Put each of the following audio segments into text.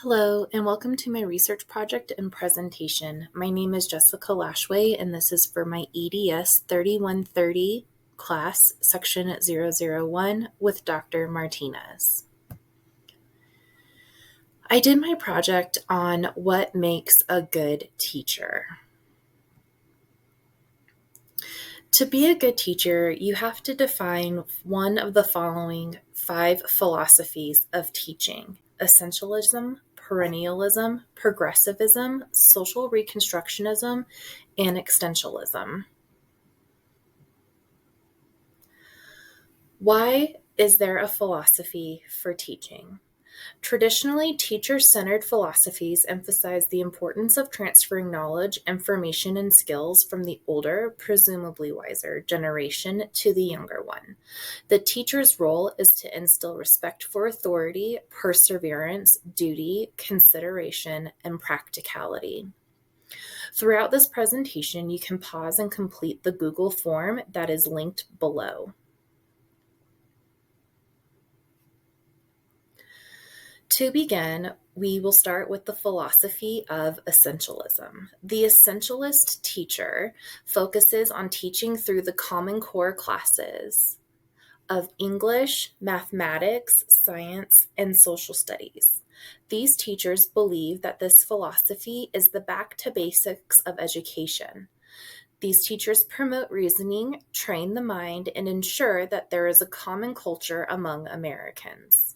Hello, and welcome to my research project and presentation. My name is Jessica Lashway, and this is for my EDS 3130 class, section 001, with Dr. Martinez. I did my project on what makes a good teacher. To be a good teacher, you have to define one of the following 5 philosophies of teaching: Essentialism, Perennialism, Progressivism, Social Reconstructionism, and Existentialism. Why is there a philosophy for teaching? Traditionally, teacher-centered philosophies emphasize the importance of transferring knowledge, information, and skills from the older, presumably wiser, generation to the younger one. The teacher's role is to instill respect for authority, perseverance, duty, consideration, and practicality. Throughout this presentation, you can pause and complete the Google form that is linked below. To begin, we will start with the philosophy of essentialism. The essentialist teacher focuses on teaching through the Common Core classes of English, mathematics, science, and social studies. These teachers believe that this philosophy is the back to basics of education. These teachers promote reasoning, train the mind, and ensure that there is a common culture among Americans.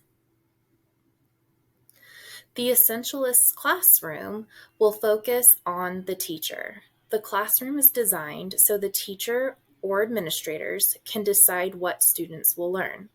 The Essentialist classroom will focus on the teacher. The classroom is designed so the teacher or administrators can decide what students will learn.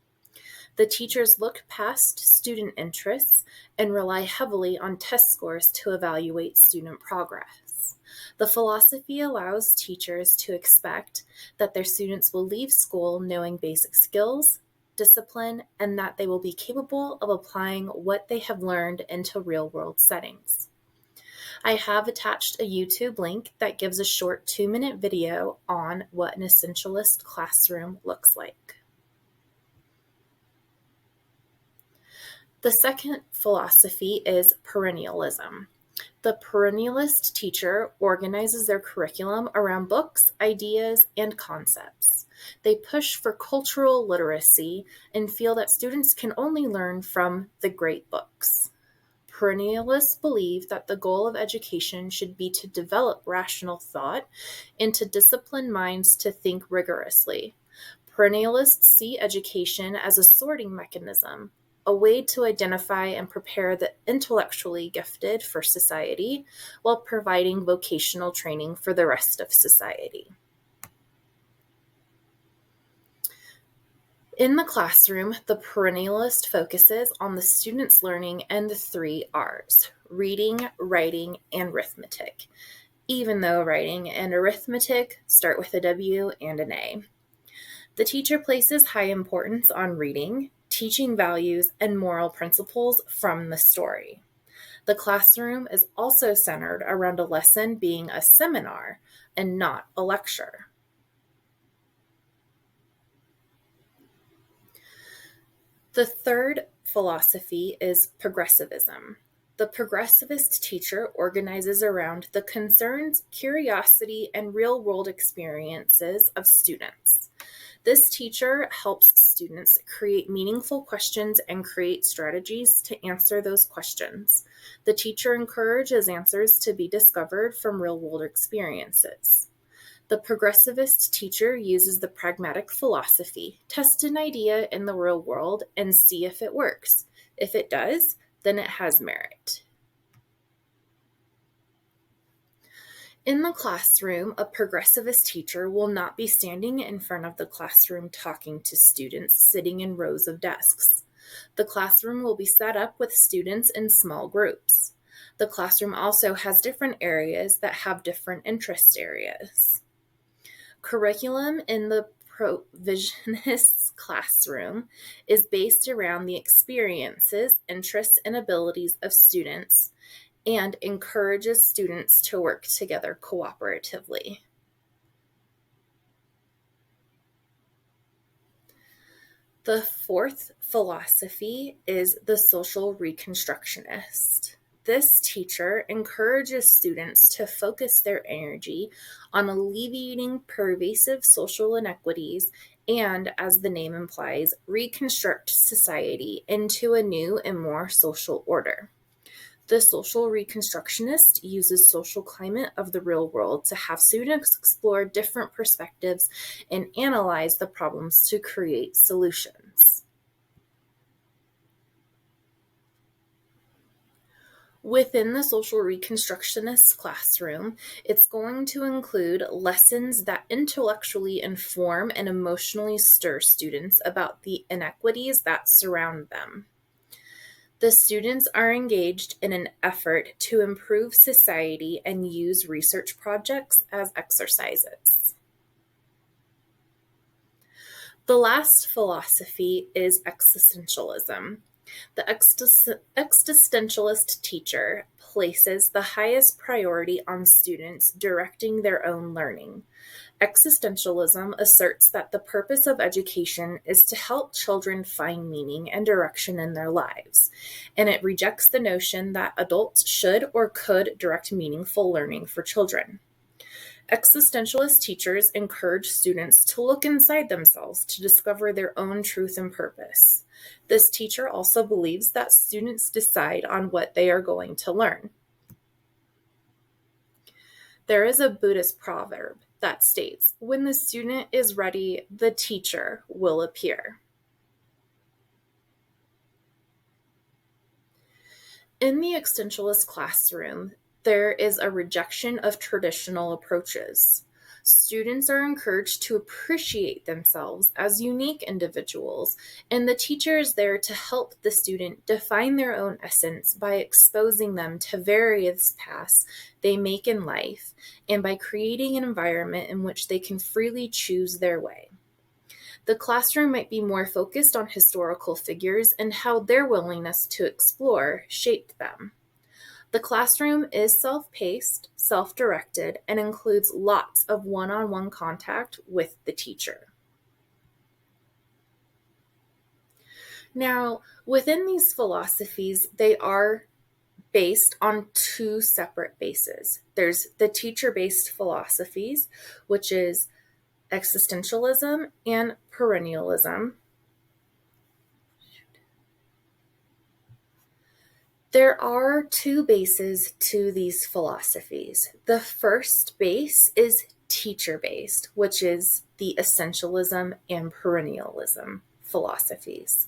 The teachers look past student interests and rely heavily on test scores to evaluate student progress. The philosophy allows teachers to expect that their students will leave school knowing basic skills, discipline, and that they will be capable of applying what they have learned into real-world settings. I have attached a YouTube link that gives a short 2-minute video on what an essentialist classroom looks like. The second philosophy is perennialism. The perennialist teacher organizes their curriculum around books, ideas, and concepts. They push for cultural literacy and feel that students can only learn from the great books. Perennialists believe that the goal of education should be to develop rational thought and to discipline minds to think rigorously. Perennialists see education as a sorting mechanism, a way to identify and prepare the intellectually gifted for society while providing vocational training for the rest of society. In the classroom, the perennialist focuses on the student's learning and the 3 R's: reading, writing, and arithmetic, even though writing and arithmetic start with a W and an A. The teacher places high importance on reading, teaching values, and moral principles from the story. The classroom is also centered around a lesson being a seminar and not a lecture. The third philosophy is progressivism. The progressivist teacher organizes around the concerns, curiosity, and real-world experiences of students. This teacher helps students create meaningful questions and create strategies to answer those questions. The teacher encourages answers to be discovered from real-world experiences. The progressivist teacher uses the pragmatic philosophy, test an idea in the real world and see if it works. If it does, then it has merit. In the classroom, a progressivist teacher will not be standing in front of the classroom talking to students sitting in rows of desks. The classroom will be set up with students in small groups. The classroom also has different areas that have different interest areas. Curriculum in the provisionist's classroom is based around the experiences, interests, and abilities of students and encourages students to work together cooperatively. The fourth philosophy is the social reconstructionist. This teacher encourages students to focus their energy on alleviating pervasive social inequities and, as the name implies, reconstruct society into a new and more social order. The social reconstructionist uses social climate of the real world to have students explore different perspectives and analyze the problems to create solutions. Within the social reconstructionist classroom, it's going to include lessons that intellectually inform and emotionally stir students about the inequities that surround them. The students are engaged in an effort to improve society and use research projects as exercises. The last philosophy is existentialism. The existentialist teacher places the highest priority on students directing their own learning. Existentialism asserts that the purpose of education is to help children find meaning and direction in their lives, and it rejects the notion that adults should or could direct meaningful learning for children. Existentialist teachers encourage students to look inside themselves to discover their own truth and purpose. This teacher also believes that students decide on what they are going to learn. There is a Buddhist proverb that states, "When the student is ready, the teacher will appear." In the existentialist classroom, there is a rejection of traditional approaches. Students are encouraged to appreciate themselves as unique individuals, and the teacher is there to help the student define their own essence by exposing them to various paths they make in life and by creating an environment in which they can freely choose their way. The classroom might be more focused on historical figures and how their willingness to explore shaped them. The classroom is self-paced, self-directed, and includes lots of one-on-one contact with the teacher. Now, within these philosophies, they are based on two separate bases. There's the teacher-based philosophies, which is existentialism and perennialism. There are two bases to these philosophies. The first base is teacher-based, which is the essentialism and perennialism philosophies.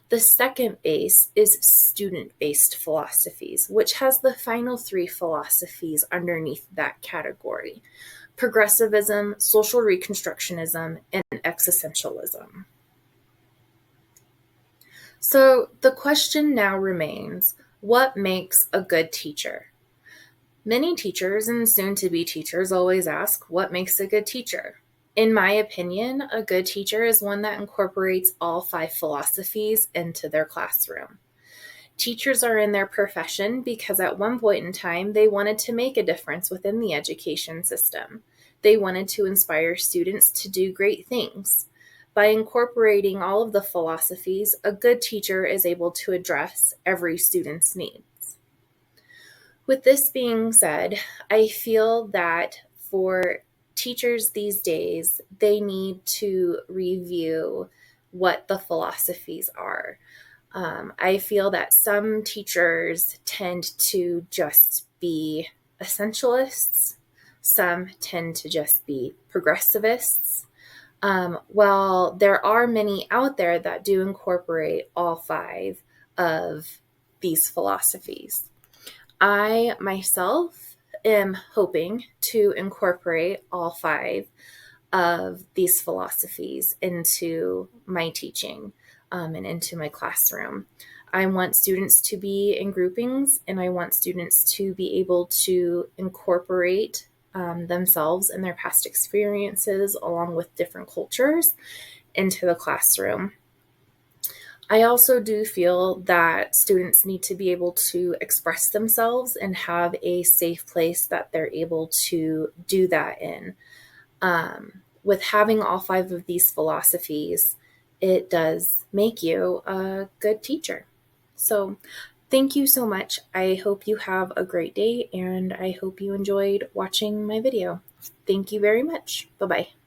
The second base is student-based philosophies, which has the final three philosophies underneath that category: progressivism, social reconstructionism, and existentialism. So the question now remains, what makes a good teacher? Many teachers and soon-to-be teachers always ask, what makes a good teacher? In my opinion, a good teacher is one that incorporates all five philosophies into their classroom. Teachers are in their profession because at one point in time, they wanted to make a difference within the education system. They wanted to inspire students to do great things. By incorporating all of the philosophies, a good teacher is able to address every student's needs. With this being said, I feel that for teachers these days, they need to review what the philosophies are. I feel that some teachers tend to just be essentialists. Some tend to just be progressivists. While there are many out there that do incorporate all five of these philosophies. I myself am hoping to incorporate all five of these philosophies into my teaching and into my classroom. I want students to be in groupings, and I want students to be able to incorporate themselves and their past experiences along with different cultures into the classroom. I also do feel that students need to be able to express themselves and have a safe place that they're able to do that in. With having all five of these philosophies, it does make you a good teacher. So Thank you so much. I hope you have a great day, and I hope you enjoyed watching my video. Thank you very much. Bye-bye.